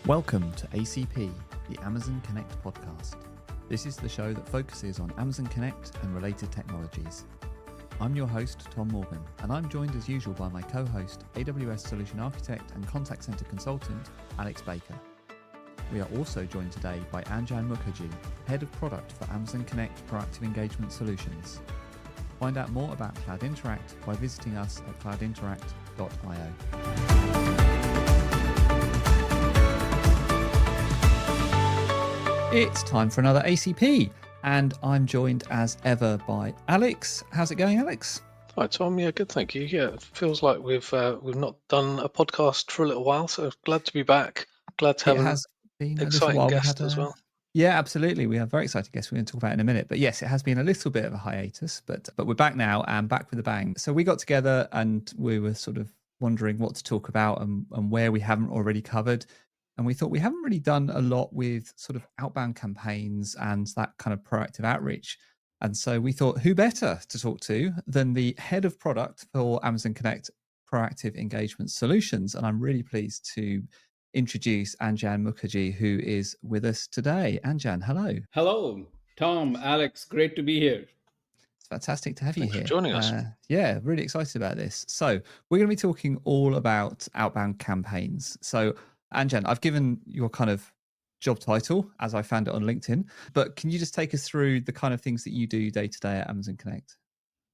Welcome to ACP, the Amazon Connect podcast. This is the show that focuses on Amazon Connect and related technologies. I'm your host, Tom Morgan, and I'm joined as usual by my co-host, AWS Solution Architect and Contact Center Consultant, Alex Baker. We are also joined today by Anjan Mukherjee, Head of Product for Amazon Connect Proactive Engagement Solutions. Find out more about Cloud Interact by visiting us at cloudinteract.io. It's time for another ACP, and I'm joined as ever by Alex. How's it going, Alex? Hi, Tom. Yeah, good, thank you. Yeah, it feels like we've not done a podcast for a little while, so glad to be back. Glad to have It has been a little exciting while. guest as well. Yeah, absolutely. We have a very exciting guest we're going to talk about in a minute. But yes, it has been a little bit of a hiatus, but we're back now and back with a bang. So we got together and we were sort of wondering what to talk about and where we haven't already covered. And we thought we haven't really done a lot with sort of outbound campaigns and that kind of proactive outreach. And so we thought, who better to talk to than the head of product for Amazon Connect Proactive Engagement Solutions? And I'm really pleased to introduce Anjan Mukherjee, who is with us today. Anjan, hello. Hello, Tom, Alex, great to be here. It's fantastic to have you Thanks here. for joining us. Yeah, really excited about this. So we're going to be talking all about outbound campaigns. So Anjan, I've given your kind of job title as I found it on LinkedIn, but can you just take us through the kind of things that you do day to day at Amazon Connect?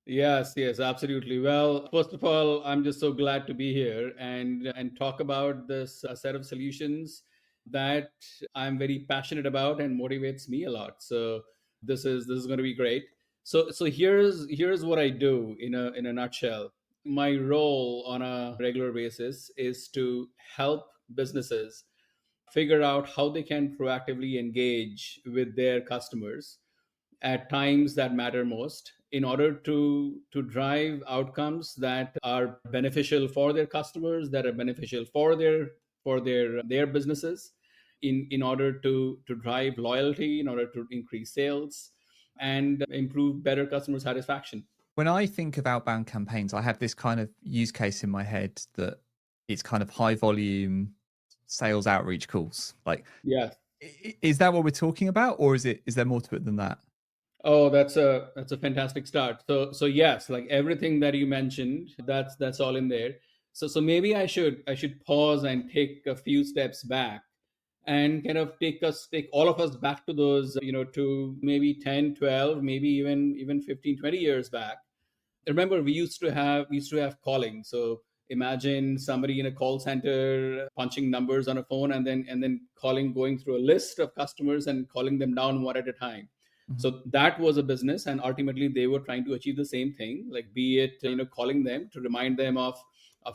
Yes, absolutely. Well, first of all, I'm just so glad to be here and talk about this set of solutions that I'm very passionate about and motivates me a lot. So this is going to be great. So here's what I do in a nutshell. My role on a regular basis is to help businesses figure out how they can proactively engage with their customers at times that matter most in order to drive outcomes that are beneficial for their customers, that are beneficial for their businesses, in order to drive loyalty, in order to increase sales and improve better customer satisfaction. When I think of outbound campaigns, I have this kind of use case in my head that it's kind of high volume sales outreach calls. Like, yeah, is that what we're talking about, or is there more to it than that? Oh, that's a fantastic start. So yes, like everything that you mentioned, that's all in there. So maybe I should pause and take a few steps back and kind of take all of us back to those, to maybe 10, 12, maybe even 15, 20 years back. Remember, we used to have calling. So imagine somebody in a call center punching numbers on a phone and then going through a list of customers and calling them down one at a time. Mm-hmm. So that was a business, and ultimately they were trying to achieve the same thing, like be it calling them to remind them of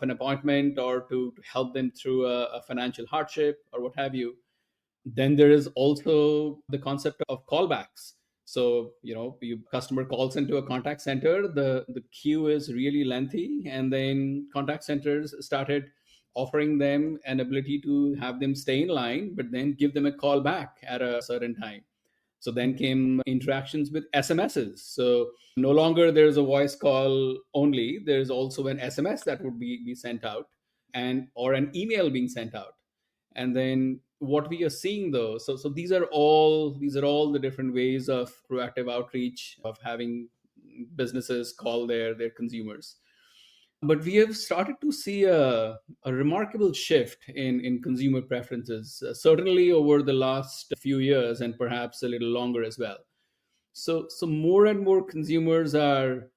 an appointment or to help them through a financial hardship or what have you. Then there is also the concept of callbacks. So, your customer calls into a contact center, the queue is really lengthy, and then contact centers started offering them an ability to have them stay in line, but then give them a call back at a certain time. So then came interactions with SMSs. So no longer there's a voice call only, there's also an SMS that would be sent out or an email being sent out. And then what we are seeing though, so these are all the different ways of proactive outreach, of having businesses call their consumers. But we have started to see a remarkable shift in consumer preferences, certainly over the last few years and perhaps a little longer as well. So more and more consumers are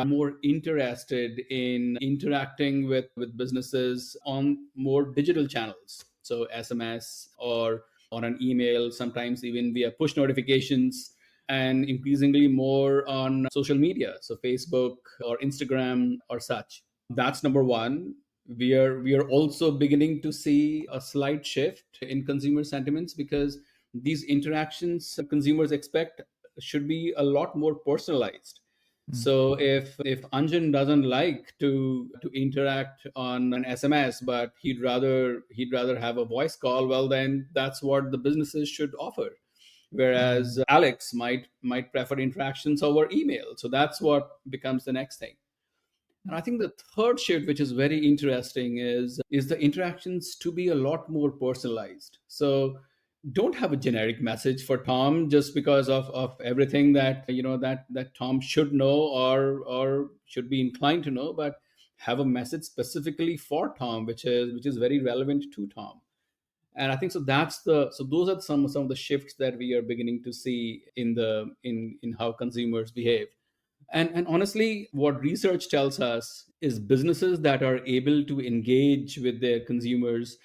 more interested in interacting with businesses on more digital channels. So SMS or on an email, sometimes even via push notifications, and increasingly more on social media, so Facebook or Instagram or such. That's number one. We are also beginning to see a slight shift in consumer sentiments because these interactions consumers expect should be a lot more personalized. So if Anjan doesn't like to interact on an SMS, but he'd rather have a voice call, well then that's what the businesses should offer. Whereas Alex might prefer interactions over email. So that's what becomes the next thing. And I think the third shift, which is very interesting, is the interactions to be a lot more personalized. So don't have a generic message for Tom just because of everything that that Tom should know or should be inclined to know, but have a message specifically for Tom, which is very relevant to Tom. And I think so that's the so those are some of the shifts that we are beginning to see in how consumers behave. And honestly, what research tells us is businesses that are able to engage with their consumers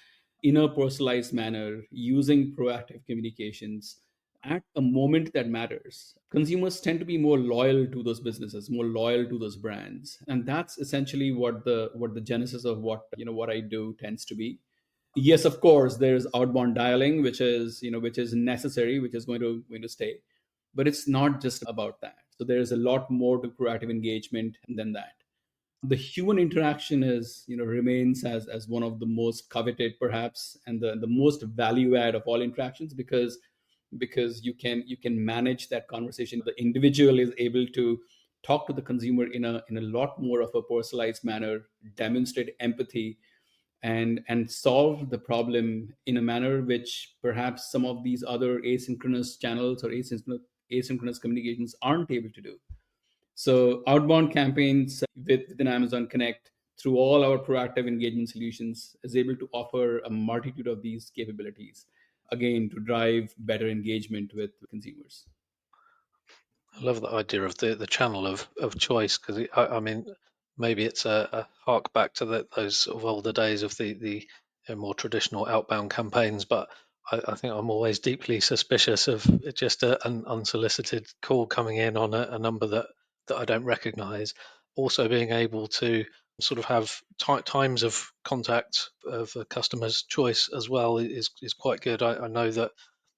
in a personalized manner using proactive communications at a moment that matters, consumers tend to be more loyal to those businesses, more loyal to those brands. And that's essentially what the genesis of what I do tends to be. Yes, of course, there's outbound dialing, which is necessary, which is going to stay, but it's not just about that. So there's a lot more to proactive engagement than that. The human interaction remains as one of the most coveted, perhaps, and the most value add of all interactions, because you can manage that conversation. The individual is able to talk to the consumer in a lot more of a personalized manner, demonstrate empathy, and solve the problem in a manner which perhaps some of these other asynchronous channels or asynchronous communications aren't able to do. So outbound campaigns within Amazon Connect, through all our proactive engagement solutions, is able to offer a multitude of these capabilities, again, to drive better engagement with consumers. I love the idea of the channel of choice, because I mean, maybe it's a hark back to those sort of older days of the more traditional outbound campaigns, but I think I'm always deeply suspicious of just an unsolicited call coming in on a number that I don't recognise. Also, being able to sort of have times of contact of a customer's choice as well is quite good. I know that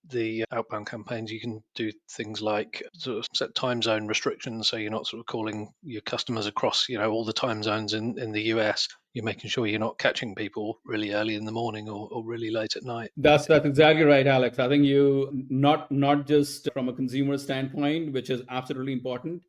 the outbound campaigns, you can do things like sort of set time zone restrictions, so you're not sort of calling your customers across all the time zones in the US. You're making sure you're not catching people really early in the morning or really late at night. That's exactly right, Alex. I think you not just from a consumer standpoint, which is absolutely important,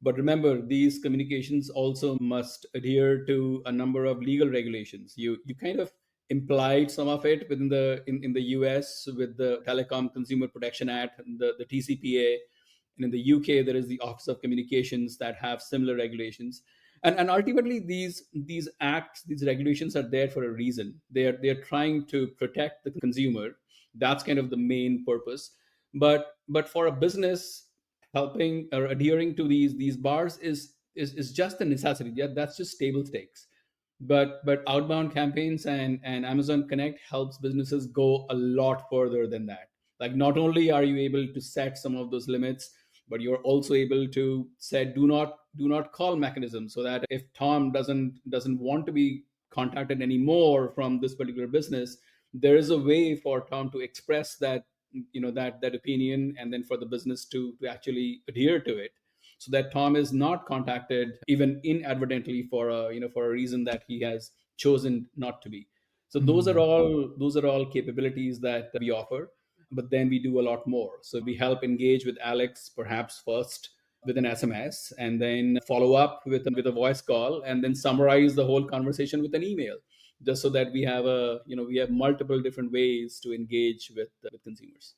but remember these communications also must adhere to a number of legal regulations. You kind of implied some of it within in the US with the Telecom Consumer Protection Act, the TCPA, and in the UK there is the Office of Communications that have similar regulations. And ultimately these acts, these regulations are there for a reason. They're trying to protect the consumer. That's kind of the main purpose. But for a business, helping or adhering to these bars is just a necessity. Yeah, that's just table stakes. But outbound campaigns and Amazon Connect helps businesses go a lot further than that. Like, not only are you able to set some of those limits, but you're also able to set do not call mechanisms, so that if Tom doesn't want to be contacted anymore from this particular business, there is a way for Tom to express that opinion, and then for the business to actually adhere to it, so that Tom is not contacted even inadvertently for a reason that he has chosen not to be. So those are all capabilities that we offer, but then we do a lot more. So we help engage with Alex perhaps first with an SMS, and then follow up with a voice call, and then summarize the whole conversation with an email, just so that we have multiple different ways to engage with consumers.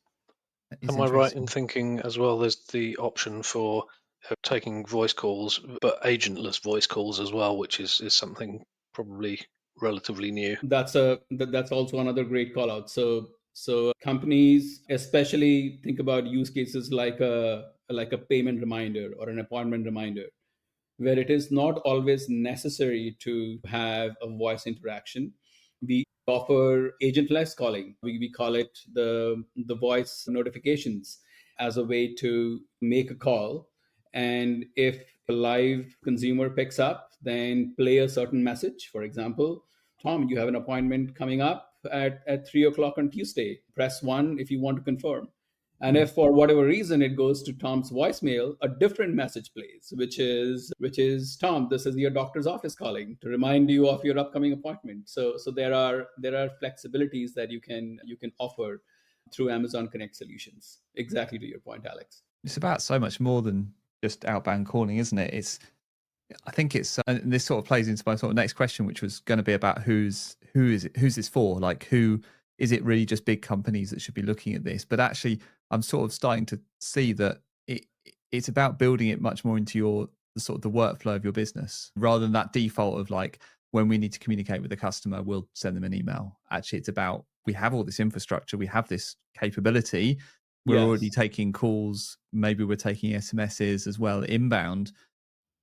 Am I right in thinking as well there's the option for taking voice calls, but agentless voice calls as well, which is something probably relatively new? That's also another great call out. So companies especially think about use cases like a payment reminder or an appointment reminder, where it is not always necessary to have a voice interaction. We offer agentless calling. We call it the voice notifications, as a way to make a call. And if a live consumer picks up, then play a certain message. For example, Tom, you have an appointment coming up at 3 o'clock on Tuesday. Press 1 if you want to confirm. And if for whatever reason it goes to Tom's voicemail, a different message plays, which is Tom, this is your doctor's office calling to remind you of your upcoming appointment. So there are flexibilities that you can offer through Amazon Connect solutions. Exactly to your point, Alex. It's about so much more than just outbound calling, isn't it? I think it's and this sort of plays into my sort of next question, which was going to be about who's this for? Like, who is it really? Just big companies that should be looking at this? But actually, I'm sort of starting to see that it's about building it much more into the sort of the workflow of your business, rather than that default of like, when we need to communicate with the customer, we'll send them an email. Actually, it's about, we have all this infrastructure, we have this capability, we're already taking calls, maybe we're taking SMSs as well inbound.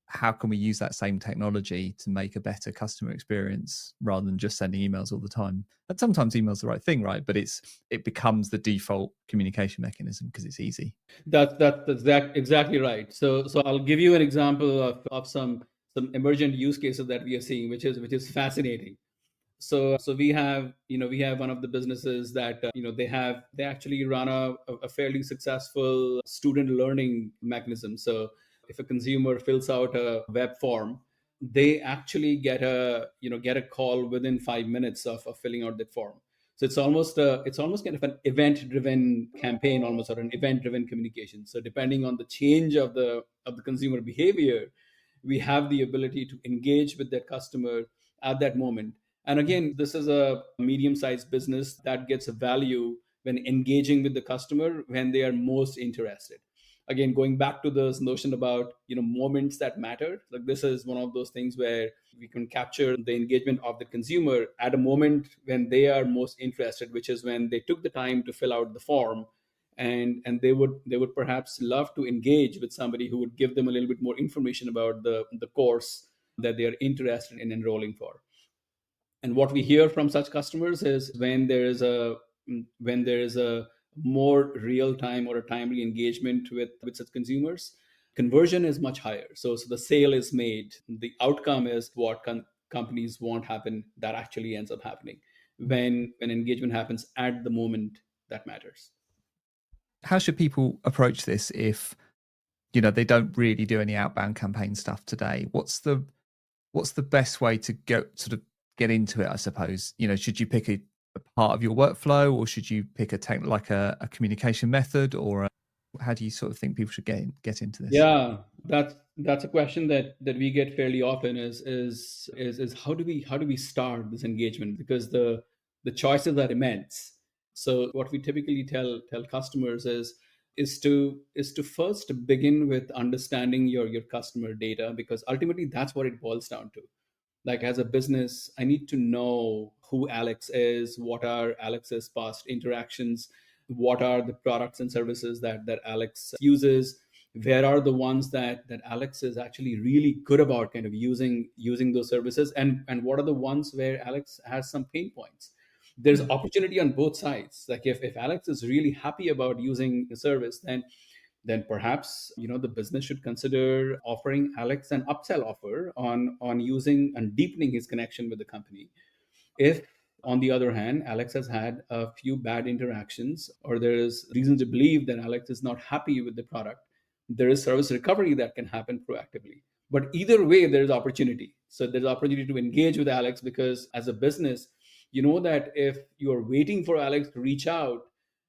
How can we use that same technology to make a better customer experience rather than just sending emails all the time? And sometimes email's the right thing, right? But it becomes the default communication mechanism because it's easy. That's exactly right. So I'll give you an example of some emergent use cases that we are seeing, which is fascinating. So we have one of the businesses that they actually run a fairly successful student learning mechanism. So if a consumer fills out a web form, they actually get a call within 5 minutes of filling out that form. So it's almost kind of an event driven campaign, almost, or an event driven communication. So depending on the change of the consumer behavior, we have the ability to engage with that customer at that moment. And again, this is a medium sized business that gets a value when engaging with the customer when they are most interested. Again, going back to this notion about moments that matter, like this is one of those things where we can capture the engagement of the consumer at a moment when they are most interested, which is when they took the time to fill out the form, and they would perhaps love to engage with somebody who would give them a little bit more information about the course that they are interested in enrolling for. And what we hear from such customers is when there is a more real time or a timely engagement with such consumers, conversion is much higher. So the sale is made, the outcome is what companies want happen, that actually ends up happening when engagement happens at the moment that matters. How should people approach this if they don't really do any outbound campaign stuff today? What's the best way to go sort of get into it, I suppose? Should you pick a part of your workflow, or should you pick a communication method, or how do you sort of think people should get into this? Yeah, that's a question that we get fairly often, is how do we start this engagement, because the choices are immense. So what we typically tell customers is to first begin with understanding your customer data, because ultimately that's what it boils down to. Like, as a business, I need to know who Alex is, what are Alex's past interactions, what are the products and services that Alex uses, where are the ones that Alex is actually really good about kind of using those services, and what are the ones where Alex has some pain points. There's opportunity on both sides. Like, if Alex is really happy about using the service, then perhaps the business should consider offering Alex an upsell offer on using and deepening his connection with the company. If, on the other hand, Alex has had a few bad interactions, or there is reason to believe that Alex is not happy with the product, there is service recovery that can happen proactively. But either way, there's opportunity. So there's opportunity to engage with Alex, because as a business, you know that if you're waiting for Alex to reach out,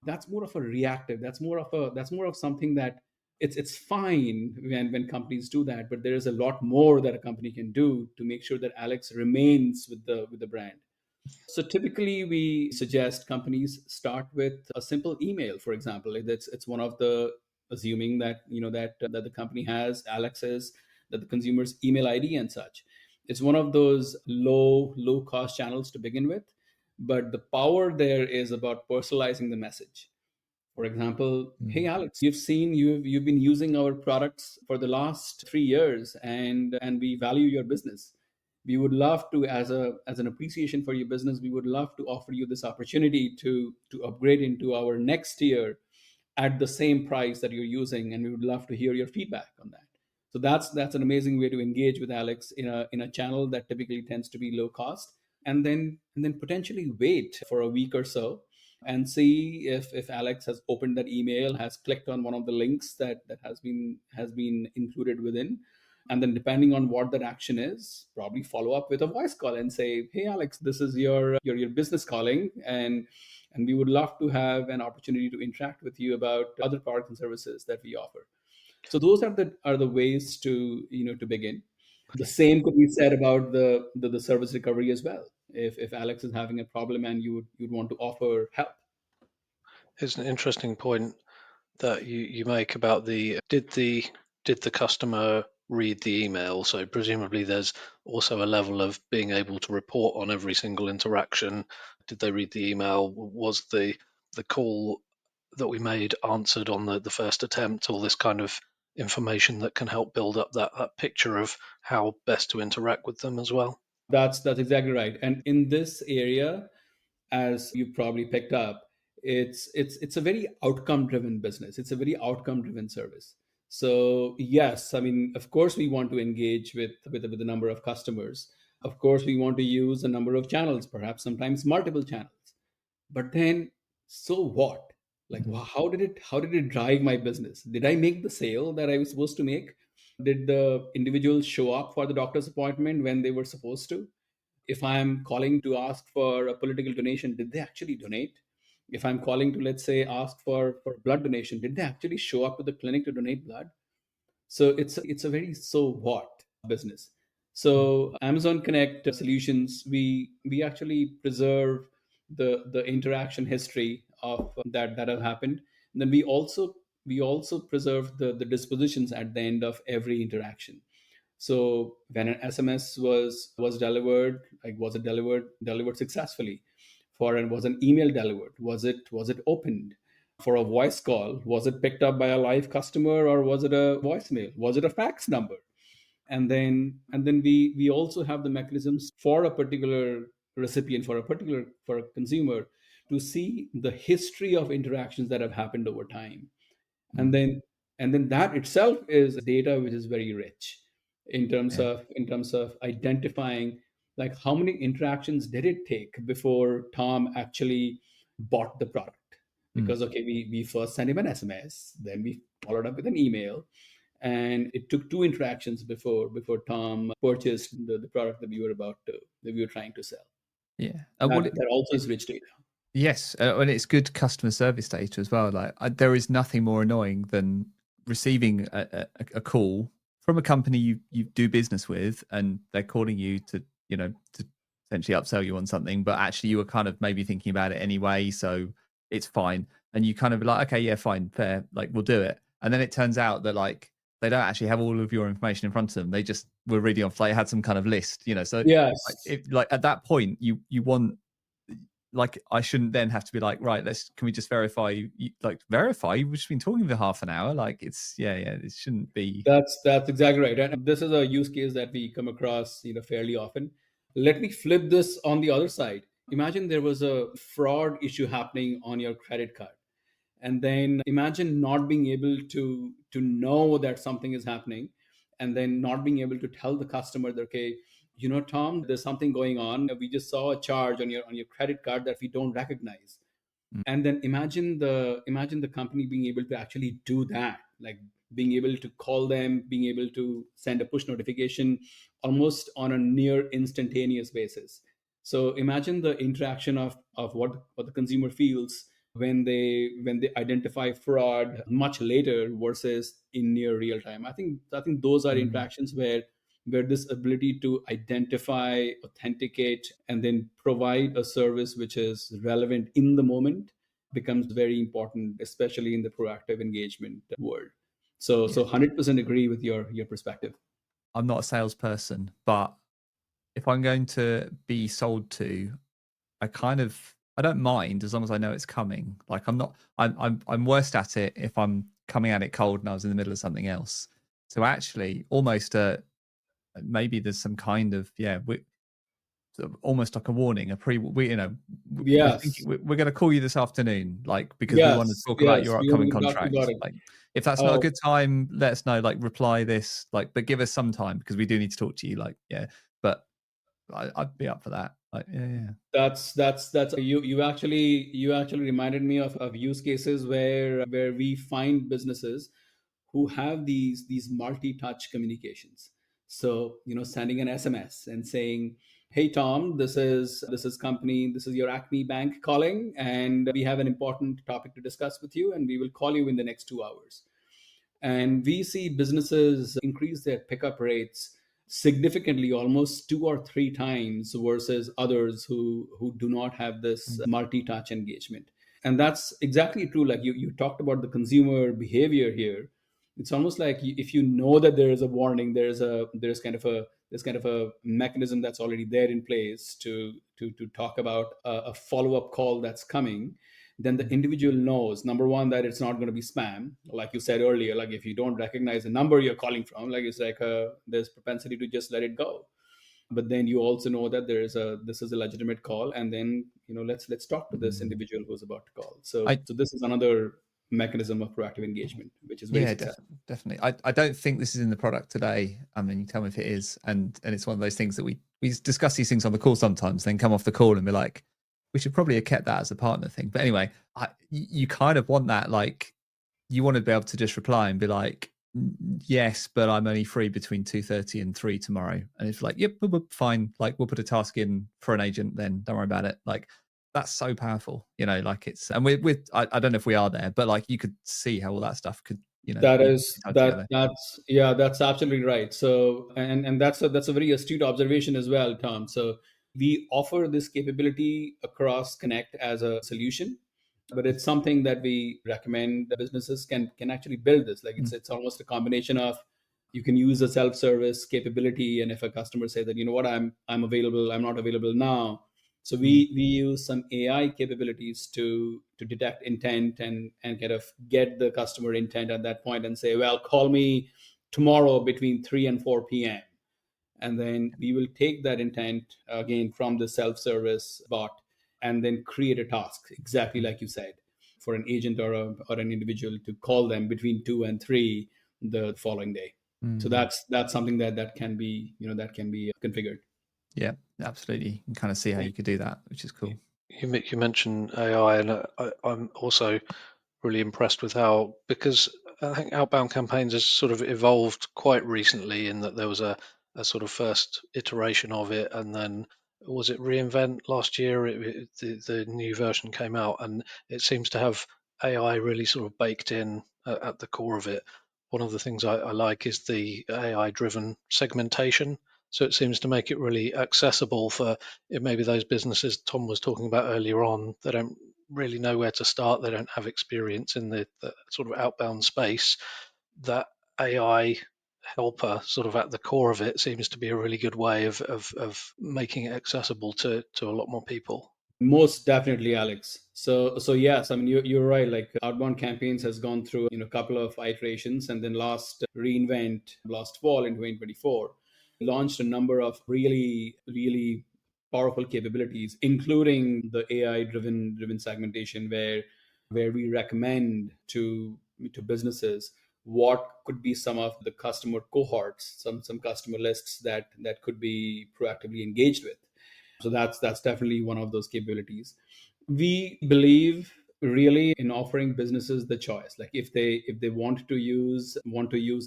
that's more of a reactive. That's more of something that it's fine when companies do that, but there is a lot more that a company can do to make sure that Alex remains with the brand. So typically, we suggest companies start with a simple email. For example, it's one of the, assuming that that the company has Alex's, that the consumer's email ID and such. It's one of those low cost channels to begin with, but the power there is about personalizing the message. For example, hey Alex, you've been using our products for the last 3 years, and we value your business. We would love to, as an appreciation for your business, we would love to offer you this opportunity to upgrade into our next tier at the same price that you're using, and we would love to hear your feedback on that. So that's an amazing way to engage with Alex in a channel that typically tends to be low cost, and then potentially wait for a week or so and see if Alex has opened that email, has clicked on one of the links that has been included within. And then, depending on what that action is, probably follow up with a voice call and say, hey Alex, this is your business calling, and we would love to have an opportunity to interact with you about other products and services that we offer. So those are the ways to begin. The same could be said about the service recovery as well. If Alex is having a problem and you'd want to offer help. It's an interesting point that you make about did the customer read the email? So presumably there's also a level of being able to report on every single interaction. Did they read the email? Was the call that we made answered on the first attempt? All this kind of information that can help build up that picture of how best to interact with them as well. That's exactly right. And in this area, as you probably picked up, it's a very outcome driven business. It's a very outcome driven service. So yes, I mean, of course we want to engage with a number of customers. Of course we want to use a number of channels, perhaps sometimes multiple channels. But then, so what? Like, how did it drive my business? Did I make the sale that I was supposed to make? Did the individual show up for the doctor's appointment when they were supposed to? If I'm calling to ask for a political donation, did they actually donate? If I'm calling to, let's say, ask for blood donation, did they actually show up to the clinic to donate blood? So it's a very so what business. So Amazon Connect solutions, we actually preserve the interaction history of that have happened. And then we also preserve the dispositions at the end of every interaction. So when an SMS was delivered, like was it delivered successfully? Was an email delivered? Was it opened? For a voice call, was it picked up by a live customer or was it a voicemail? Was it a fax number? And then we also have the mechanisms for a particular recipient, for a consumer, to see the history of interactions that have happened over time. and Mm. then and then that itself is data which is very rich in terms Yeah. of identifying, like, how many interactions did it take before Tom actually bought the product. Mm. Because okay, we first sent him an SMS, then we followed up with an email, and it took two interactions before Tom purchased the product that we were trying to sell. Yeah. That also is rich data. Yes, and it's good customer service data as well. Like, there is nothing more annoying than receiving a call from a company you do business with, and they're calling you to to essentially upsell you on something, but actually you were kind of maybe thinking about it anyway, so it's fine, and you kind of be like, okay, yeah, fine, fair, like we'll do it, and then it turns out that like they don't actually have all of your information in front of them. They just were reading off, like, had some kind of list, so like, Yes. at that point you want, like, I shouldn't then have to be like, right, can we just verify verify you've just been talking for half an hour, like it's it shouldn't be. That's exactly right. And this is a use case that we come across, fairly often. Let me flip this on the other side. Imagine there was a fraud issue happening on your credit card. And then imagine not being able to know that something is happening, and then not being able to tell the customer that, okay, Tom, there's something going on. We just saw a charge on your credit card that we don't recognize. Mm. And then imagine the company being able to actually do that, like being able to call them, being able to send a push notification almost on a near instantaneous basis. So imagine the interaction of what the consumer feels when they identify fraud much later versus in near real time. I think those are Mm. interactions where this ability to identify, authenticate, and then provide a service which is relevant in the moment becomes very important, especially in the proactive engagement world. So Yeah. 100% agree with your perspective. I'm not a salesperson, but if I'm going to be sold to, I don't mind as long as I know it's coming. Like, I'm worst at it if I'm coming at it cold and I was in the middle of something else. So actually, almost maybe there's some kind of sort of almost like a warning, Yes, we're going to call you this afternoon, like, because we want to yes, talk about yes. your We want upcoming to talk contract. about it. Like, if that's not a Oh, good time, let us know. Like, reply this, like, but give us some time because we do need to talk to you. Like, yeah, but I'd be up for that. Like, yeah. that's you actually reminded me of use cases where we find businesses who have these multi-touch communications. So sending an SMS and saying, hey Tom, this is company, this is your Acme Bank calling, and we have an important topic to discuss with you, and we will call you in the next 2 hours. And we see businesses increase their pickup rates significantly, almost 2 or 3 times versus others who do not have this multi-touch engagement. And that's exactly true. Like you talked about the consumer behavior here. It's almost like if you know that there is a warning, there's kind of a mechanism that's already there in place to talk about a follow-up call that's coming. Then the individual knows, number one, that it's not going to be spam. Like you said earlier, like if you don't recognize the number you're calling from, like it's like there's propensity to just let it go. But then you also know that this is a legitimate call, and then let's talk to this individual who's about to call. So I this is another mechanism of proactive engagement, which is very Yeah, successful. definitely. I don't think this is in the product today. I mean, you tell me if it is, and it's one of those things that we discuss these things on the call sometimes, then come off the call and be like, we should probably have kept that as a partner thing. But anyway, you kind of want that, like, you want to be able to just reply and be like, yes, but I'm only free between 2:30 and 3 tomorrow. And it's like, yep, fine. Like, we'll put a task in for an agent, then don't worry about it. Like, that's so powerful, like it's, and I don't know if we are there, but like you could see how all that stuff could, That be is tied that together. that's yeah, that's absolutely right. So and that's a very astute observation as well, Tom. So we offer this capability across Connect as a solution, but it's something that we recommend that businesses can actually build this. Like it's almost a combination of, you can use a self-service capability, and if a customer says that, what, I'm available, I'm not available now. So we use some AI capabilities to detect intent and kind of get the customer intent at that point and say, well, call me tomorrow between 3 and 4 p.m. And then we will take that intent again from the self-service bot and then create a task, exactly like you said, for an agent or an individual to call them between 2 and 3 the following day. So that's something that can be, that can be configured. Yeah, absolutely. You can kind of see how you could do that, which is cool. You mentioned AI, and I'm also really impressed with how, because I think outbound campaigns has sort of evolved quite recently, in that there was a sort of first iteration of it, and then was it reInvent last year? The new version came out, and it seems to have AI really sort of baked in at the core of it. One of the things I like is the AI-driven segmentation. So it seems to make it really accessible for maybe those businesses Tom was talking about earlier on. They don't really know where to start. They don't have experience in the sort of outbound space. That AI helper sort of at the core of it seems to be a really good way of making it accessible to a lot more people. Most definitely, Alex. So yes, I mean you're right. Like outbound campaigns has gone through a couple of iterations, and then last reInvent last fall in 2024 launched a number of really powerful capabilities, including the AI driven segmentation, where we recommend to businesses what could be some of the customer cohorts, some customer lists that could be proactively engaged with. So that's definitely one of those capabilities. We believe really in offering businesses the choice. Like if they want to use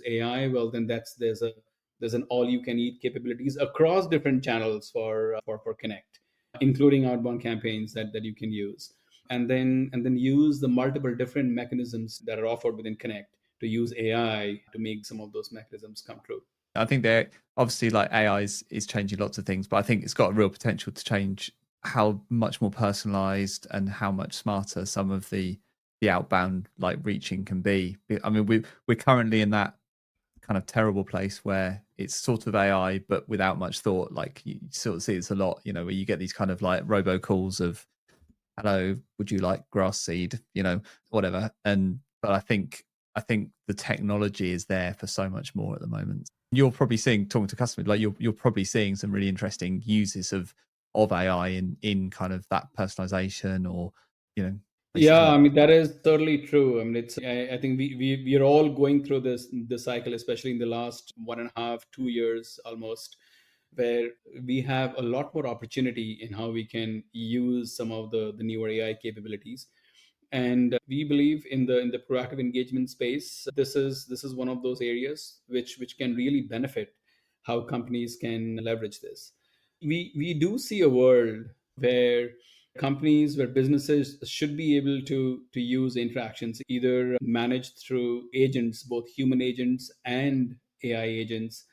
AI, well then there's an all you can eat capabilities across different channels for Connect, including outbound campaigns that you can use. And then use the multiple different mechanisms that are offered within Connect to use AI to make some of those mechanisms come true. I think they're obviously, like, AI is changing lots of things, but I think it's got a real potential to change how much more personalized and how much smarter some of the outbound, like, reaching can be. I mean, we're currently in that kind of terrible place where it's sort of AI but without much thought. Like, you sort of see it's a lot, where you get these kind of like robocalls of, hello, would you like grass seed, whatever. But I think the technology is there for so much more at the moment. You're probably seeing, talking to customers, like you're probably seeing some really interesting uses of AI in kind of that personalization, or places Yeah, like I mean that is totally true. I mean, I think we are all going through this cycle, especially in the last 1.5, 2 years almost, where we have a lot more opportunity in how we can use some of the newer AI capabilities. And we believe in the proactive engagement space. This is one of those areas which can really benefit how companies can leverage this. We do see a world where businesses should be able to use interactions either managed through agents, both human agents and AI agents,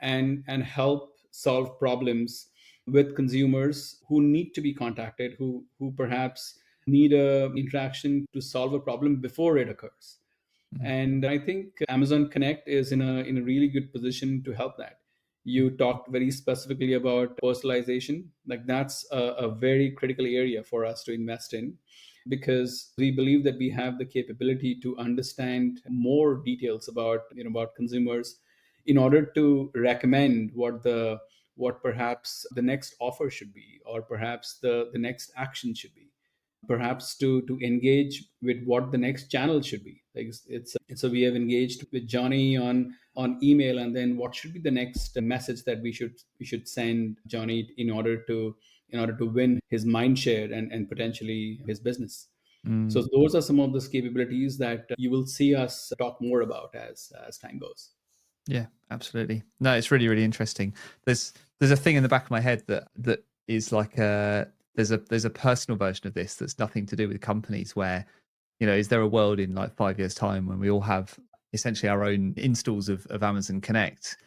and help solve problems with consumers who need to be contacted, who perhaps need a interaction to solve a problem before it occurs. And I think Amazon Connect is in a really good position to help that. You talked very specifically about personalization. Like that's a very critical area for us to invest in, because we believe that we have the capability to understand more details about about consumers in order to recommend what perhaps the next offer should be, or perhaps the next action should be, perhaps to engage with what the next channel should be. Like it's so we have engaged with Johnny on email, and then what should be the next message that we should send Johnny in order to win his mind share and potentially his business. So those are some of those capabilities that you will see us talk more about as time goes. Yeah, absolutely. No, it's really, really interesting. There's a thing in the back of my head that is like there's a personal version of this that's nothing to do with companies, where, is there a world in like 5 years time when we all have essentially our own installs of Amazon Connect,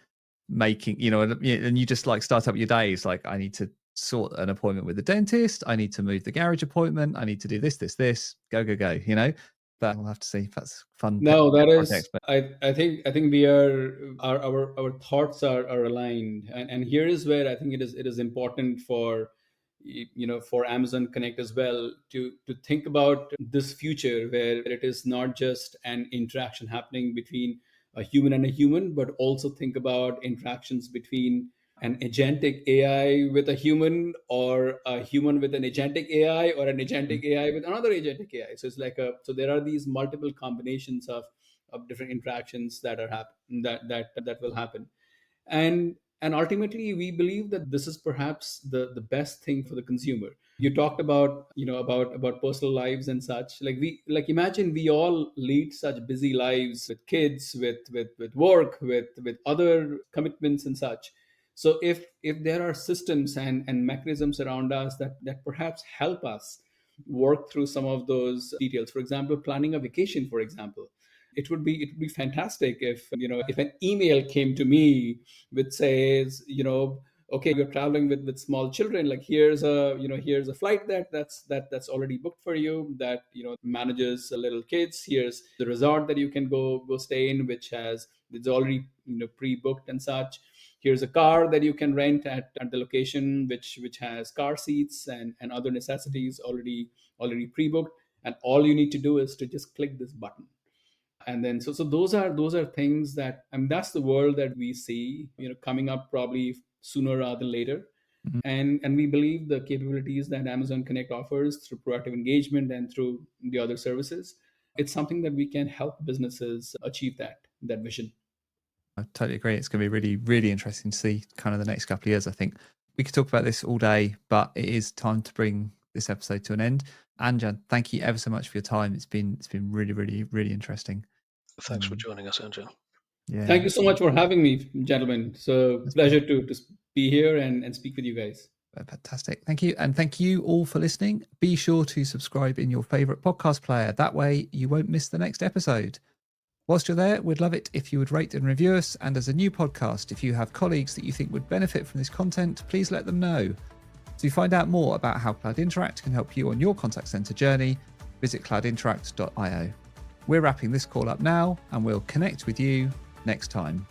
making, and you just like start up your days, like, I need to sort an appointment with the dentist, I need to move the garage appointment, I need to do this, go, but we'll have to see if that's fun. No, that project, is, but I think we are our thoughts are aligned, and here is where I think it is important for for Amazon Connect as well to think about this future where it is not just an interaction happening between a human and a human, but also think about interactions between an agentic AI with a human, or a human with an agentic AI, or an agentic AI with another agentic AI. So it's like so there are these multiple combinations of different interactions that are that will happen. And ultimately we believe that this is perhaps the best thing for the consumer. You talked about about personal lives and such. Like imagine we all lead such busy lives with kids, with work, with other commitments and such. So if there are systems and mechanisms around us that perhaps help us work through some of those details, for example, planning a vacation, for example, it would be fantastic if an email came to me which says, okay, you're traveling with small children, like here's a flight that's already booked for you, that manages little kids. Here's the resort that you can go stay in, it's already pre-booked and such. Here's a car that you can rent at the location, which has car seats and other necessities already pre-booked, and all you need to do is to just click this button. And then so those are things that, I mean, that's the world that we see coming up probably sooner rather than later. And we believe the capabilities that Amazon Connect offers through proactive engagement and through the other services, it's something that we can help businesses achieve that vision. I totally agree. It's going to be really, really interesting to see kind of the next couple of years. I think we could talk about this all day, but it is time to bring this episode to an end. Anjan, thank you ever so much for your time. It's been really, really, really interesting. Thanks for joining us, Anjan. Yeah. Thank you so much for having me, gentlemen. So pleasure to be here and speak with you guys. Fantastic. Thank you. And thank you all for listening. Be sure to subscribe in your favorite podcast player. That way you won't miss the next episode. Whilst you're there, we'd love it if you would rate and review us. And as a new podcast, if you have colleagues that you think would benefit from this content, please let them know. To find out more about how Cloud Interact can help you on your contact center journey, visit cloudinteract.io. We're wrapping this call up now, and we'll connect with you next time.